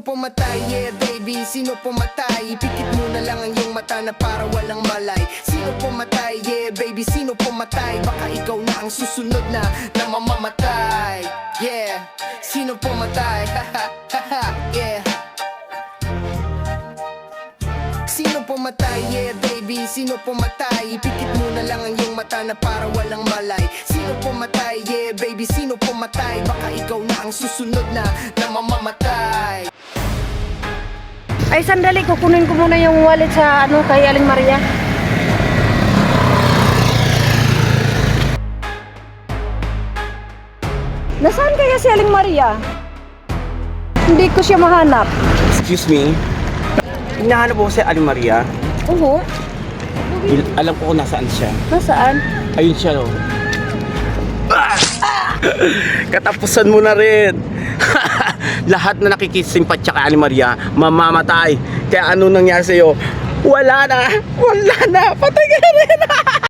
pumatay? Yeah baby, sino pumatay? Ipikit mo na lang ang iyong mata na para walang malay. Sino pumatay? Yeah baby, sino pumatay? Baka ikaw na ang susunod na mamamatay. Yeah, sino pumatay? Yeah. Sino pumatay? Yeah baby, sino pumatay? Ipikit mo na lang ang iyong mata na para walang malay. Sino pumatay? Yeah baby, sino pumatay? Baka ikaw na ang susunod na mamamatay. Ay, sandali, kukunin ko muna yung wallet sa kay Aling Maria. Nasaan kaya si Aling Maria? Hindi ko siya mahanap. Excuse me? Hinahanap ko si Aling Maria. Oo. Alam ko kung nasaan siya. Nasaan? Ayun siya, no? Katapusan mo na rin. Lahat na nakikisimpatya kay Aling Maria, mamamatay. Kaya ano nangyari sa'yo? Wala na! Wala na! Patay ka na rin!